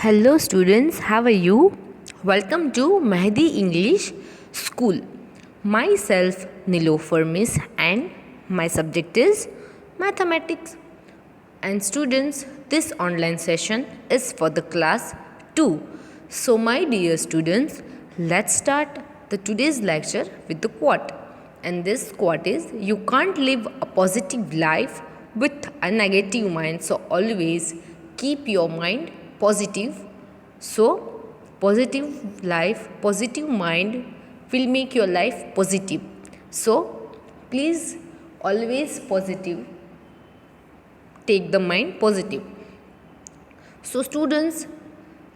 Hello students, how are you? Welcome to Mehdi English School. Myself Nilofer Miss and my subject is Mathematics. And students, this online session is for the class 2. So my dear students, let's start the today's lecture with the quote. And this quote is, you can't live a positive life with a negative mind, so always keep your mind positive. So positive life, positive mind will make your life positive. So please always positive, take the mind positive. So students,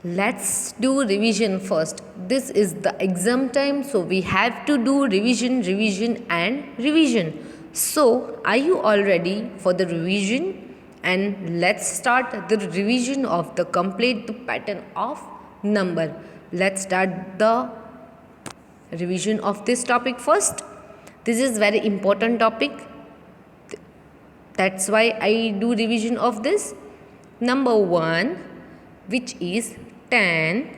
let's do revision first. This is the exam time, so we have to do revision and revision. So are you all ready for the revision? And let's start the revision of the complete the pattern of number. Let's start the revision of this topic first. This is very important topic. That's why I do revision of this. Number 1, which is 10,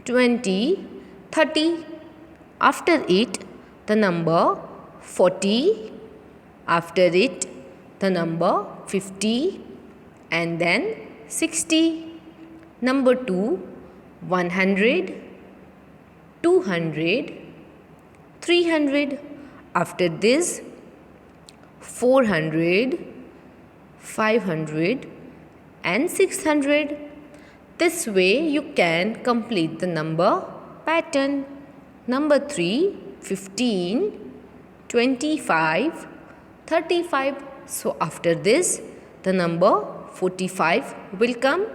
20, 30. After it, the number 40. After it, the number 50, and then 60. Number 2, 100, 200, 300. After this, 400, 500 and 600. This way you can complete the number pattern. Number 3, 15, 25, 35. So after this, the number 45 will come.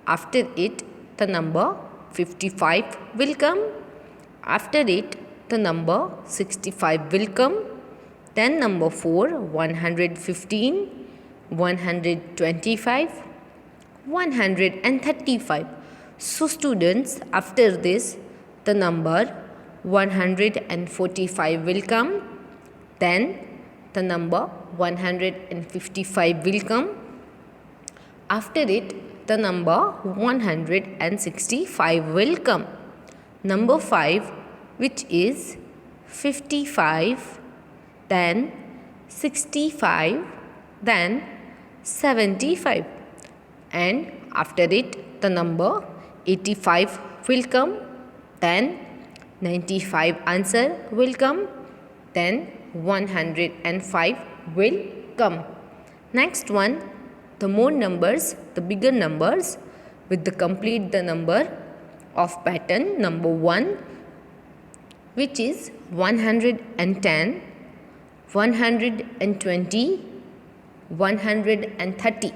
After it, the number 55 will come. After it, the number 65 will come. Then number 4, 115, 125, 135. So students, after this, the number 145 will come. Then the number 155 will come. After it, the number 165 will come. Number 5, which is 55, then 65, then 75. And after it, the number 85 will come. Then 95 answer will come. Then 105 will come. Next one, the more numbers, the bigger numbers with the complete the number of pattern. Number 1, which is 110, 120, 130.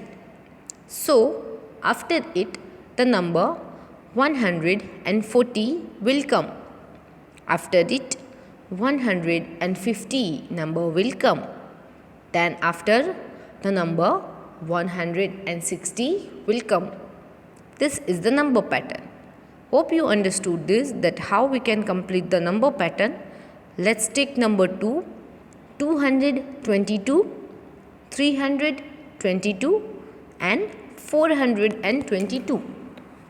So after it, the number 140 will come. After it, 150 number will come. Then after, the number 160 will come. This is the number pattern. Hope you understood this, that how we can complete the number pattern. Let's take number 2, 222, 322 and 422.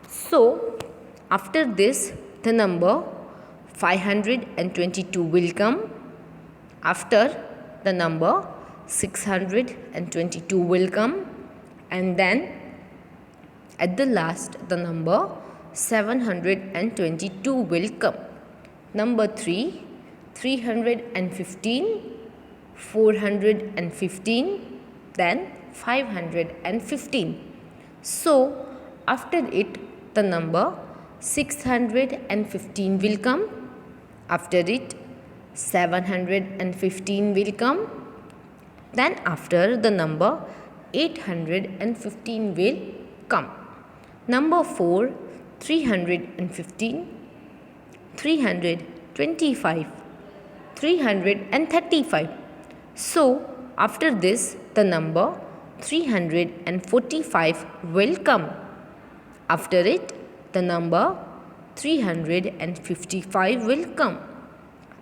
So after this, the number 522 will come. After, the number 622 will come. And then at the last, the number 722 will come. Number 3, 315, 415, then 515. So after it, the number 615 will come. After it, 715 will come. Then after, the number 815 will come. Number 4, 315, 325, 335. So after this, the number 345 will come. After it, the number 355 will come.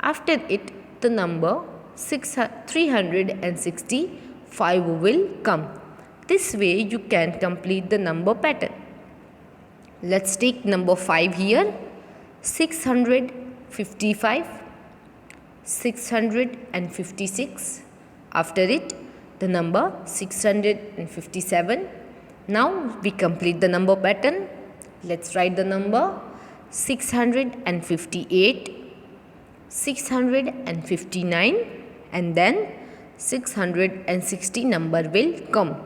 After it, the number 365 will come. This way you can complete the number pattern. Let's take number 5 here. 655, 656. After it, the number 657. Now we complete the number pattern. Let's write the number 658, 659, and then 660 number will come.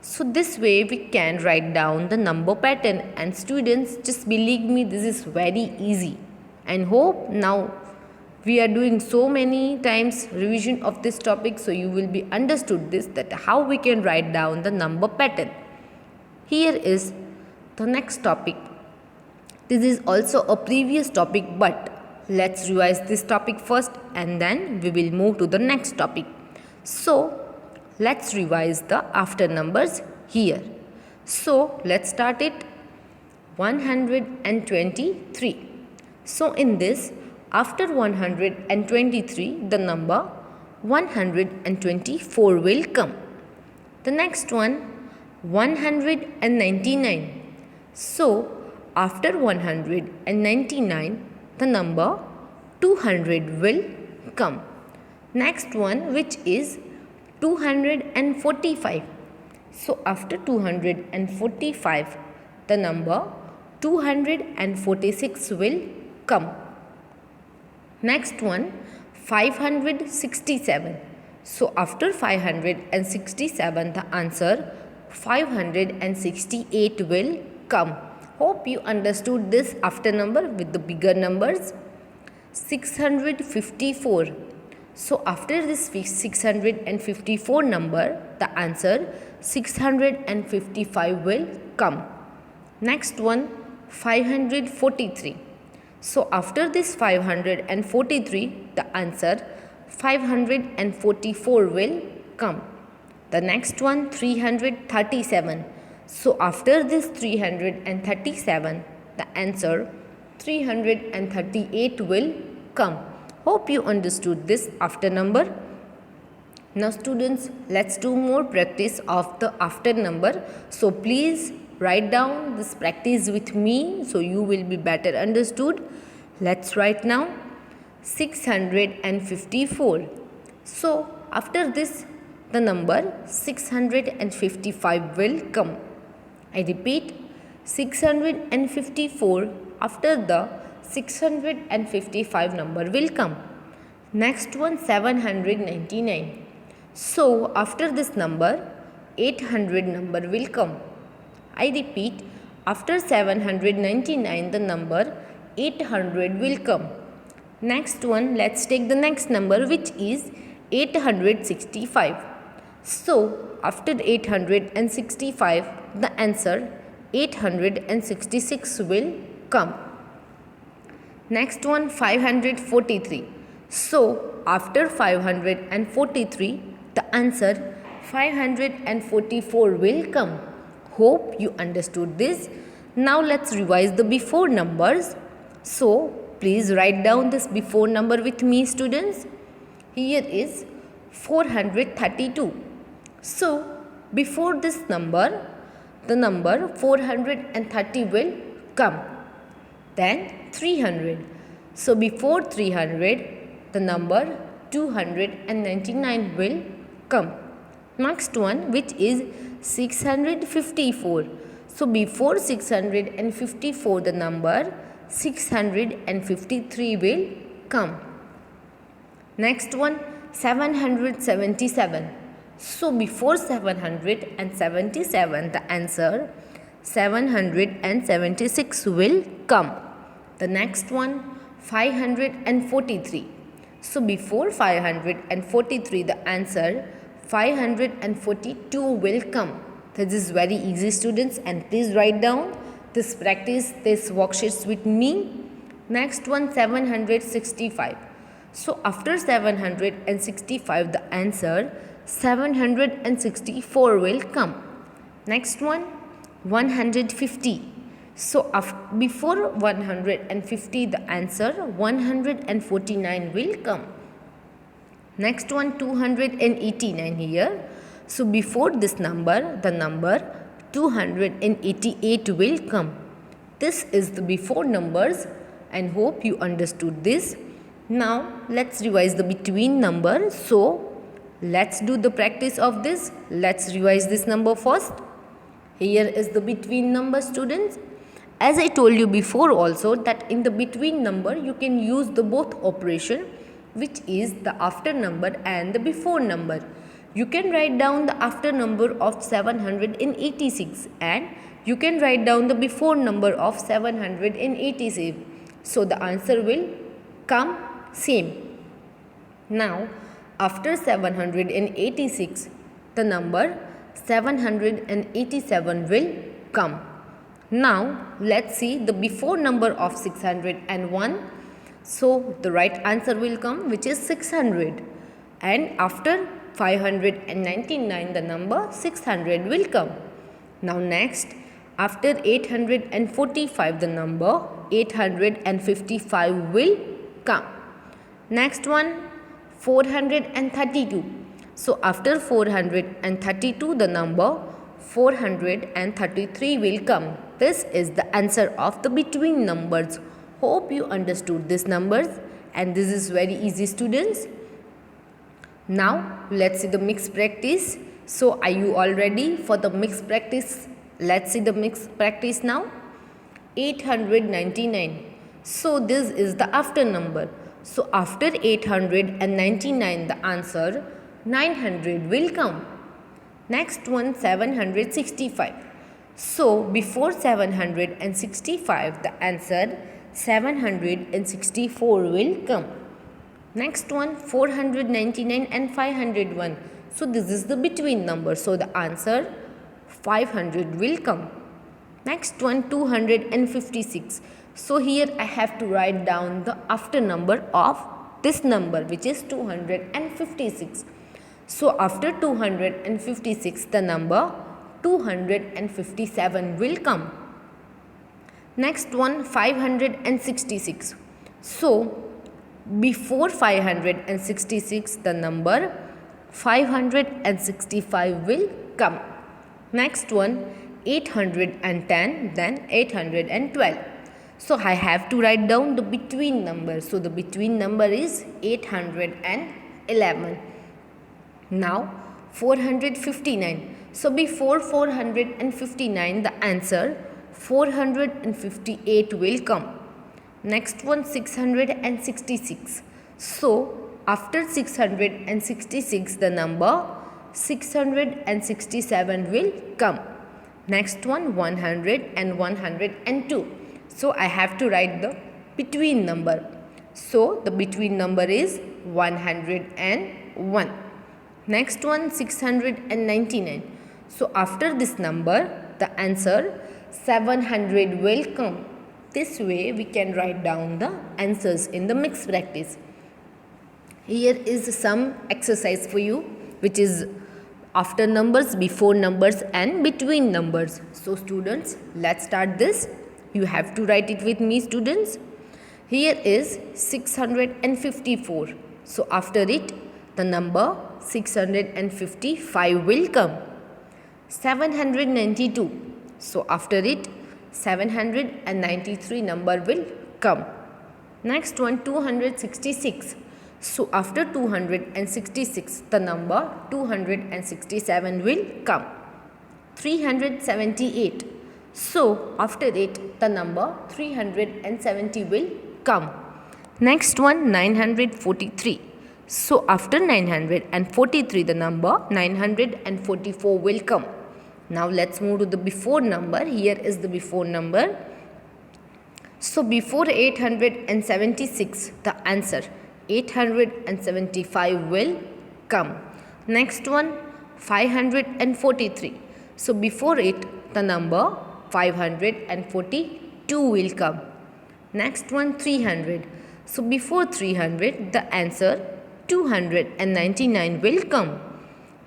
So this way we can write down the number pattern, and students, just believe me, this is very easy, and hope now we are doing so many times revision of this topic, so you will be understood this, that how we can write down the number pattern. Here is the next topic. This is also a previous topic, but let's revise this topic first and then we will move to the next topic. So let's revise the after numbers here. So let's start it. 123. So in this, after 123, the number 124 will come. The next one, 199. So after 199, the number 200 will come. Next one, which is 245. So after 245, the number 246 will come. Next one, 567. So after 567, the answer 568 will come. Hope you understood this after number with the bigger numbers. 654. So after this 654 number, the answer 655 will come. Next one, 543. So after this 543, the answer 544 will come. The next one, 337. So after this 337, the answer 338 will come. Hope you understood this after number. Now students, let's do more practice of the after number. So please write down this practice with me so you will be better understood. Let's write now 654. So after this, the number 655 will come. I repeat, 654, after the 655 number will come. Next one, 799. So after this number, 800 number will come. I repeat, after 799, the number 800 will come. Next one, let's take the next number, which is 865. So after 865, the answer 866 will come. Next one, 543. So after 543, the answer 544 will come. Hope you understood this. Now let's revise the before numbers. So please write down this before number with me, students. Here is 432. So before this number, the number 430 will come. Then 300. So before 300, the number 299 will come. Next one, which is 654. So before 654, the number 653 will come. Next one, 777. So before 777, the answer 776 will come. The next one, 543. So before 543, the answer 542 will come. This is very easy, students, and please write down this practice, this worksheets with me. Next one, 765. So after 765, the answer 764 will come. Next one, 150. So before 150, the answer 149 will come. Next one, 289 here. So before this number, the number 288 will come. This is the before numbers and hope you understood this. Now let's revise the between number. So let's do the practice of this. Let's revise this number first. Here is the between number, students. As I told you before also that in the between number you can use the both operation, which is the after number and the before number. You can write down the after number of 786 and you can write down the before number of 787. So the answer will come same. Now after 786 the number 787 will come. Now let's see the before number of 601. So the right answer will come, which is 600, and after 599 the number 600 will come. Now next, after 845 the number 855 will come. Next one, 432. So after 432 the number 433 will come. This is the answer of the between numbers. Hope you understood these numbers, and this is very easy, students. Now let's see the mixed practice. So are you all ready for the mixed practice? Let's see the mixed practice now. 899. So this is the after number. So after 899 the answer 900 will come. Next one, 765. So before 765 the answer 764 will come. Next one, 499 and 501. So this is the between number. So the answer 500 will come. Next one, 256. So here I have to write down the after number of this number, which is 256. So after 256 the number 257 will come. Next one, 566. So before 566 the number 565 will come. Next one, 810, then 812. So I have to write down the between number. So the between number is 811. Now 459. So before 459 the answer 458 will come. Next one, 666. So after 666 the number 667 will come. Next one, 100 and 102. So I have to write the between number. So the between number is 101. Next one, 699. So after this number the answer 700 will come. This way we can write down the answers in the mixed practice. Here is some exercise for you, which is after numbers, before numbers and between numbers. So students, let's start this. You have to write it with me, students. Here is 654. So after it the number 655 will come. 792. So after it 793 number will come. Next one, 266. So after 266 the number 267 will come. 378. So after it the number 370 will come. Next one, 943. So after 943 the number 944 will come. Now let's move to the before number. Here is the before number. So before 876 the answer 875 will come. Next one, 543. So before it the number 542 will come. Next one, 300. So before 300 the answer 299 will come.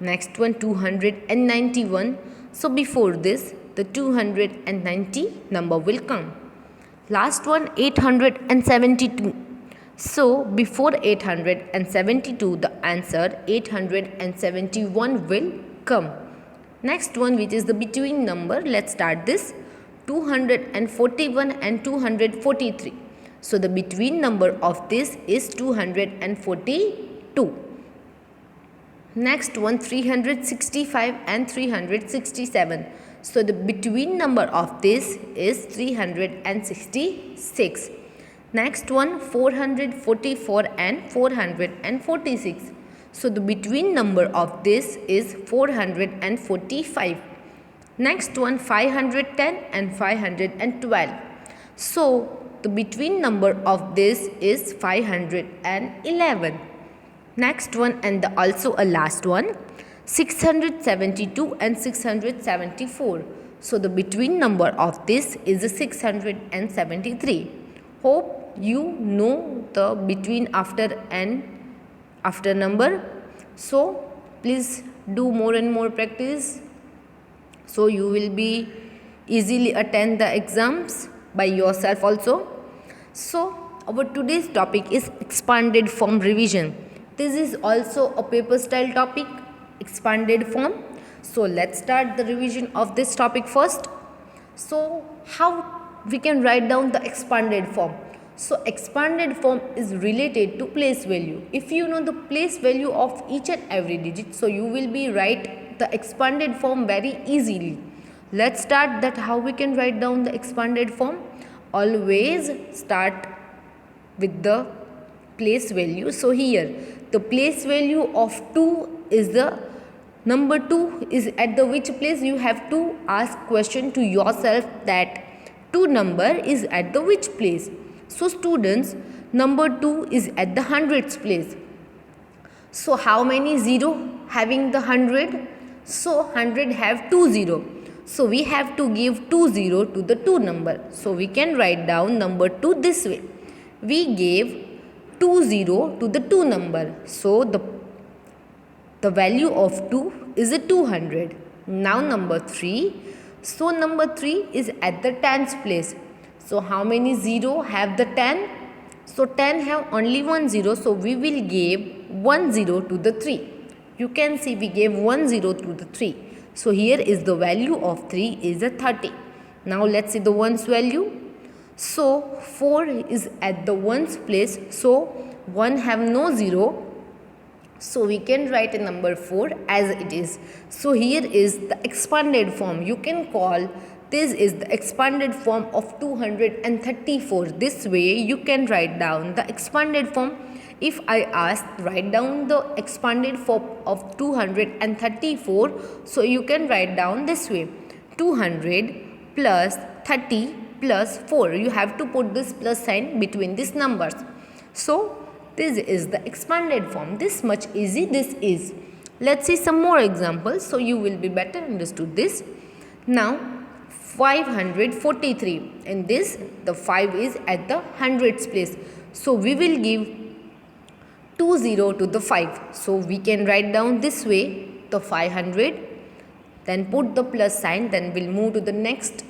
Next one, 291. So before this the 290 number will come. Last one, 872. So before 872 the answer 871 will come. Next one, which is the between number, let's start this. 241 and 243. So the between number of this is 242. Next one, 365 and 367. So the between number of this is 366. Next one, 444 and 446. So the between number of this is 445. Next one, 510 and 512. So the between number of this is 511. Next one and also a last one, 672 and 674. So the between number of this is 673. Hope you know the between after and after number. So please do more and more practice, so you will be easily attend the exams by yourself also. So our today's topic is expanded form revision. This is also a paper style topic, expanded form. So let's start the revision of this topic first. So how we can write down the expanded form? So expanded form is related to place value. If you know the place value of each and every digit, so you will be write the expanded form very easily. Let's start that how we can write down the expanded form. Always start with the place value. So here the place value of 2 is the number 2 is at the which place. You have to ask question to yourself that 2 number is at the which place. So students, number 2 is at the hundreds place. So how many 0 having the 100? So 100 have 2 0. So we have to give 2 0 to the 2 number. So we can write down number 2 this way. We gave 2 0 to the 2 number. So the value of 2 is a 200. Now number 3. So number 3 is at the tens place. So how many 0 have the 10? So 10 have only 1 0. So we will give 1 0 to the 3. You can see we gave 1 0 to the 3. So here is the value of 3 is a 30. Now let's see the ones value. So 4 is at the ones place. So 1 have no 0. So we can write a number 4 as it is. So here is the expanded form. You can call this is the expanded form of 234. This way you can write down the expanded form. If I ask write down the expanded form of 234, so you can write down this way. 200 plus 30 plus 4. You have to put this plus sign between these numbers. So this is the expanded form. This much easy this is. Let's see some more examples so you will be better understood this. Now 543. In this the 5 is at the hundreds place. So we will give 2 0 to the 5. So we can write down this way the 500. Then put the plus sign. Then we'll move to the next,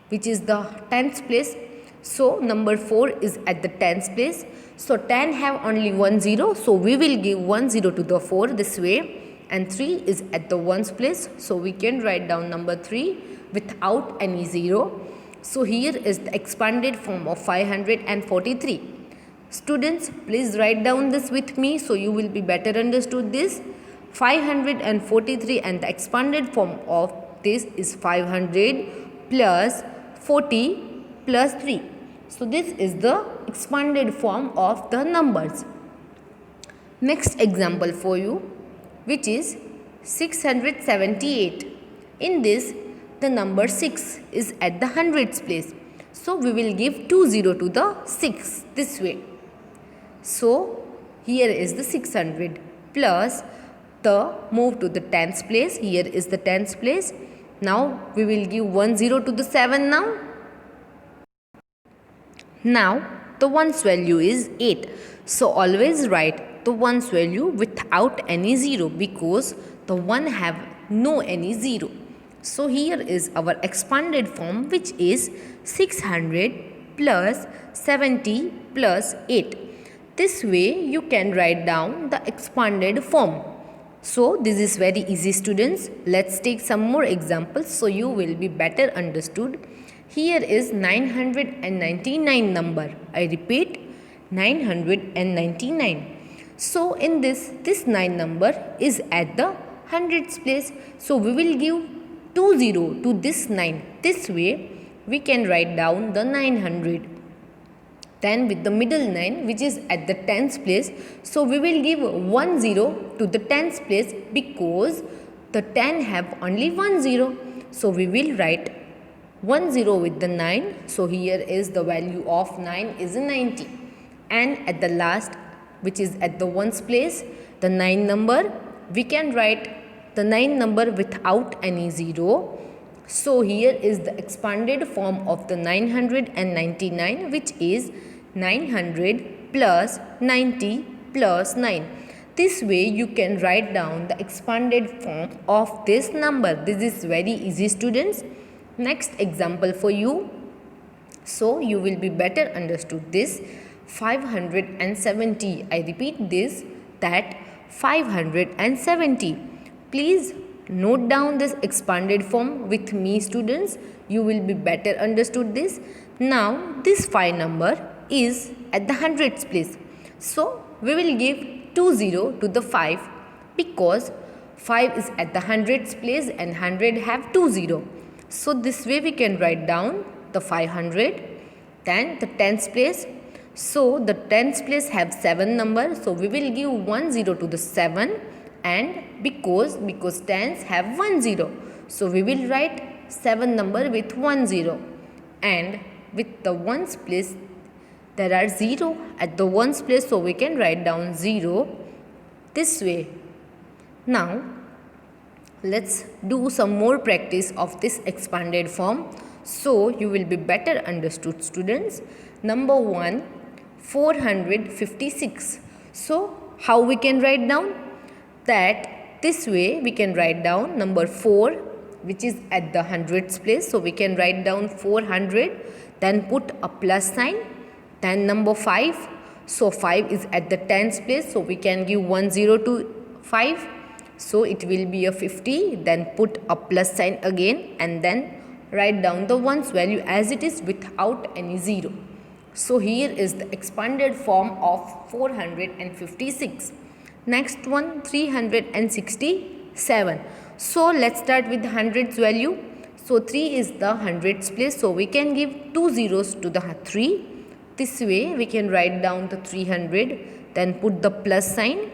which is the tens place. So number 4 is at the tens place. So 10 have only 1 0. So we will give 1 0 to the 4 this way. And 3 is at the ones place. So we can write down number 3 without any 0. So here is the expanded form of 543. Students, please write down this with me so you will be better understood this. 543 and the expanded form of this is 500 plus 40 plus 3. So this is the expanded form of the numbers. Next example for you, which is 678. In this the number 6 is at the hundreds place. So we will give 2 0 to the 6 this way. So here is the 600 plus the move to the tens place. Here is the tens place. Now we will give 1 0 to the 7 now. Now the ones value is 8. So always write the ones value without any 0 because the 1 have no any 0. So here is our expanded form, which is 600 plus 70 plus 8. This way you can write down the expanded form. So this is very easy, students. Let's take some more examples so you will be better understood. Here is 999 number. I repeat, 999. So in this 9 number is at the hundreds place. So we will give 20 to this 9. This way we can write down the 900. Then with the middle 9 which is at the tens place, so we will give 10 to the tens place because the 10 have only 10. So we will write 10 with the 9. So here is the value of 9 is 90. And at the last, which is at the ones place, the 9 number, we can write the 9 number without any 0. So here is the expanded form of the 999, which is 900 plus 90 plus 9. This way you can write down the expanded form of this number. This is very easy, students. Next example for you. So you will be better understood this. 570. I repeat this, that 570. Please note down this expanded form with me, students. You will be better understood this. Now this 5 number is at the hundreds place. So we will give 20 to the 5 because 5 is at the hundreds place and 100 have 20. So this way we can write down the 500. Then the tens place. So the tens place have 7 number. So we will give 10 to the 7, and because tens have 10. So we will write 7 number with 10, and with the ones place there are 0 at the ones place, so we can write down 0 this way. Now let's do some more practice of this expanded form so you will be better understood, students. Number 1, 456. So how we can write down that? This way we can write down number 4 which is at the hundreds place, so we can write down 400, then put a plus sign. Then number 5, so 5 is at the tens place, so we can give 10 to 5, so it will be a 50, then put a plus sign again and then write down the ones value as it is without any 0. So here is the expanded form of 456. Next one, 367. So let's start with the hundreds value. So 3 is the hundreds place, so we can give 2 zeros to the 3. This way we can write down the 300, then put the plus sign,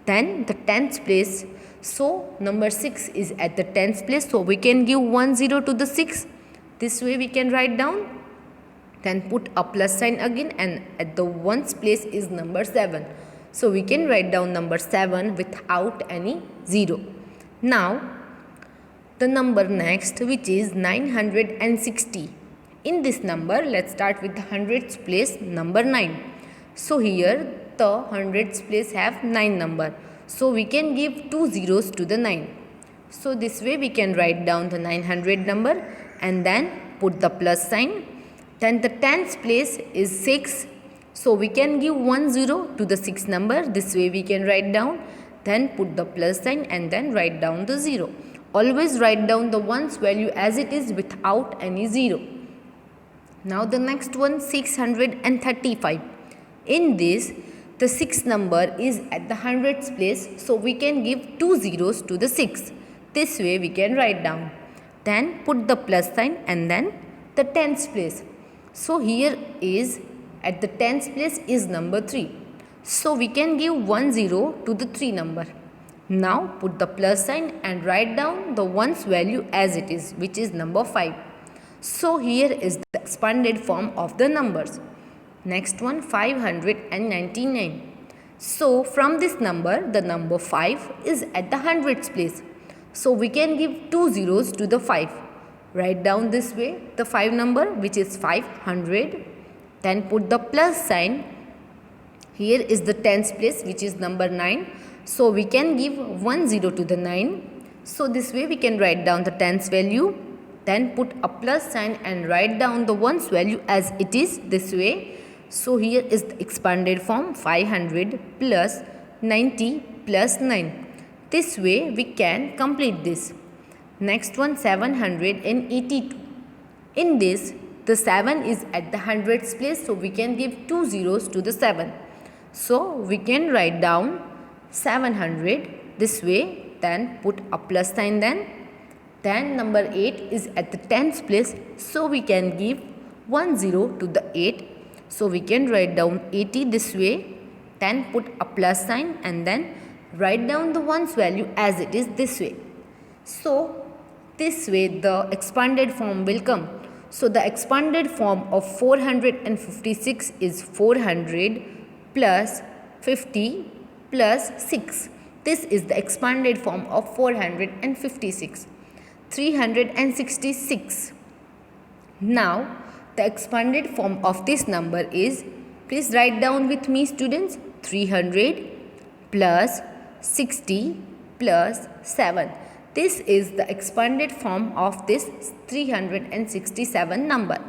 then the tens place. So number 6 is at the tens place, so we can give 10 to the 6. This way we can write down, then put a plus sign again, and at the ones place is number 7. So we can write down number 7 without any 0. Now the number next, which is 960. In this number, let's start with the hundreds place number 9. So here the hundreds place have 9 number. So we can give 2 zeros to the 9. So this way we can write down the 900 number and then put the plus sign. Then the tens place is 6. So we can give 10 to the 6 number. This way we can write down. Then put the plus sign and then write down the 0. Always write down the ones value as it is without any 0. Now the next one, 635. In this, the 6 number is at the hundreds place, so we can give 2 zeros to the 6. This way we can write down. Then put the plus sign and then the tens place. So here is at the tens place is number 3. So we can give 10 to the 3 number. Now put the plus sign and write down the ones value as it is, which is number 5. So here is the expanded form of the numbers. Next one, 599. So from this number, the number 5 is at the hundreds place. So we can give 2 zeros to the 5. Write down this way the 5 number, which is 500. Then put the plus sign. Here is the tens place, which is number 9. So we can give 10 to the 9. So this way we can write down the tens value. Then put a plus sign and write down the ones value as it is, this way. So here is the expanded form, 500 plus 90 plus 9. This way we can complete this. Next one, 782. In this, the 7 is at the hundreds place, so we can give 2 zeros to the 7. So we can write down 700 this way, then put a plus sign then. Then number 8 is at the tens place, so we can give 1 0 to the 8. So we can write down 80 this way, then put a plus sign and then write down the ones value as it is this way. So this way the expanded form will come. So the expanded form of 456 is 400 plus 50 plus 6. This is the expanded form of 456. 366. Now the expanded form of this number is, please write down with me students, 300 plus 60 plus 7. This is the expanded form of this 367 number.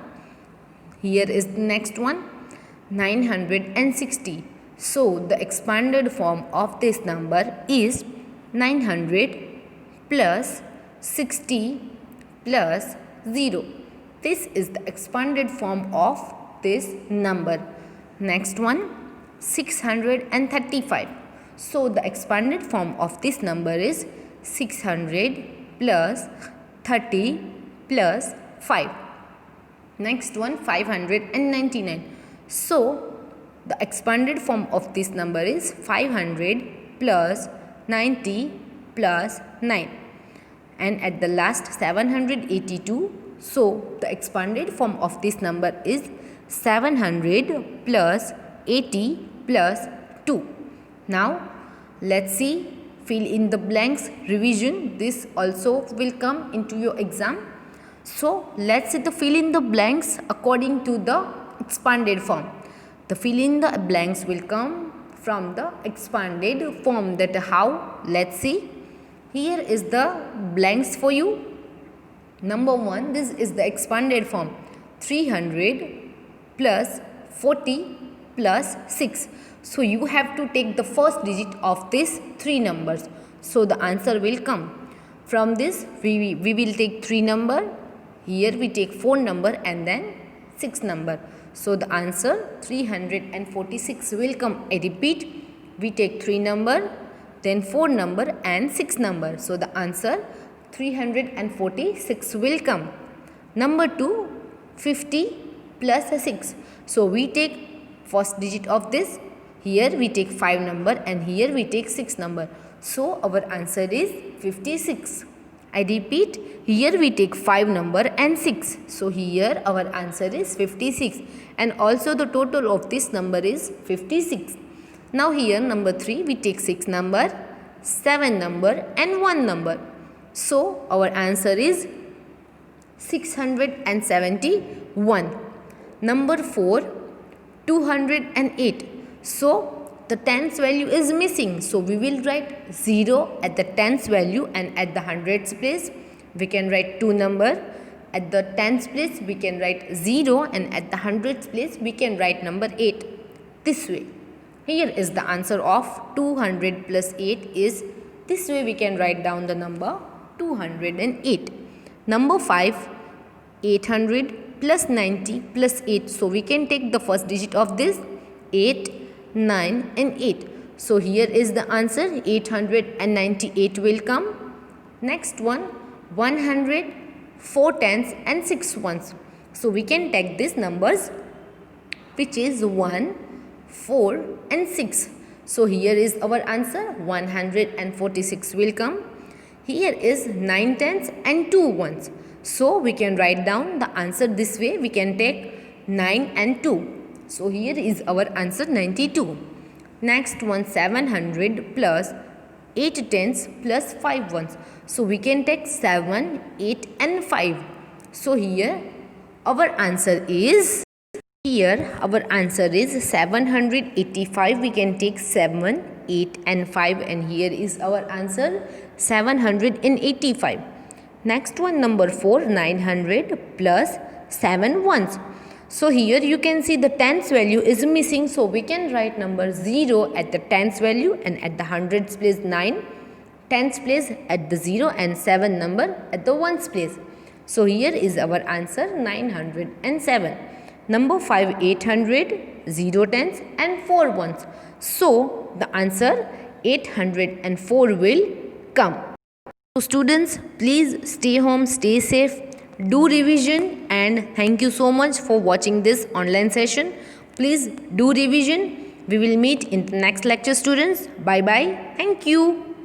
Here is the next one, 960. So the expanded form of this number is 900 plus 60 plus 0. This is the expanded form of this number. Next one, 635. So the expanded form of this number is 600 plus 30 plus 5. Next one, 599. So the expanded form of this number is 500 plus 90 plus 9. And at the last, 782. So the expanded form of this number is 700 plus 80 plus 2. Now let's see, fill in the blanks revision. This also will come into your exam. So let's see the fill in the blanks according to the expanded form. The fill in the blanks will come from the expanded form. That how? Let's see. Here is the blanks for you. Number 1, this is the expanded form. 300 plus 40 plus 6. So you have to take the first digit of these 3 numbers. So the answer will come. From this we will take 3 number. Here we take 4 number and then 6 number. So the answer 346 will come. I repeat, we take 3 number, then 4 number and 6 number. So the answer 346 will come. Number 2, 50 plus 6. So we take first digit of this. Here we take 5 number and here we take 6 number. So our answer is 56. I repeat, here we take 5 number and 6. So here our answer is 56. And also the total of this number is 56. Now here number 3, we take 6 number, 7 number and 1 number. So our answer is 671. Number 4, 208. So the tens value is missing. So we will write 0 at the tens value, and at the hundreds place we can write 2 number. At the tens place we can write 0, and at the hundreds place we can write number 8. This way. Here is the answer of 200 plus 8 is this way. We can write down the number 208. Number 5, 800 plus 90 plus 8. So we can take the first digit of this, 8, 9 and 8. So here is the answer, 898 will come. Next one, 100, 4 tens and 6 ones. So we can take these numbers, which is 1, 4 and 6. So here is our answer, 146 will come. Here is 9 tens and 2 ones. So we can write down the answer this way. We can take 9 and 2. So here is our answer, 92. Next one, 700 plus 8 tens plus 5 ones. So we can take 7, 8 and 5. So here our answer is 785. We can take 7, 8 and 5, and here is our answer, 785. Next one, number 4, 900 plus 7 ones. So here you can see the tens value is missing. So we can write number 0 at the tens value, and at the hundreds place 9, tens place at the 0 and 7 number at the ones place. So here is our answer 907. Number 5 800, 0 tens and 4 ones. So the answer 804 will come. So students, please stay home, stay safe, do revision, and thank you so much for watching this online session. Please do revision. We will meet in the next lecture, students. Bye bye. Thank you.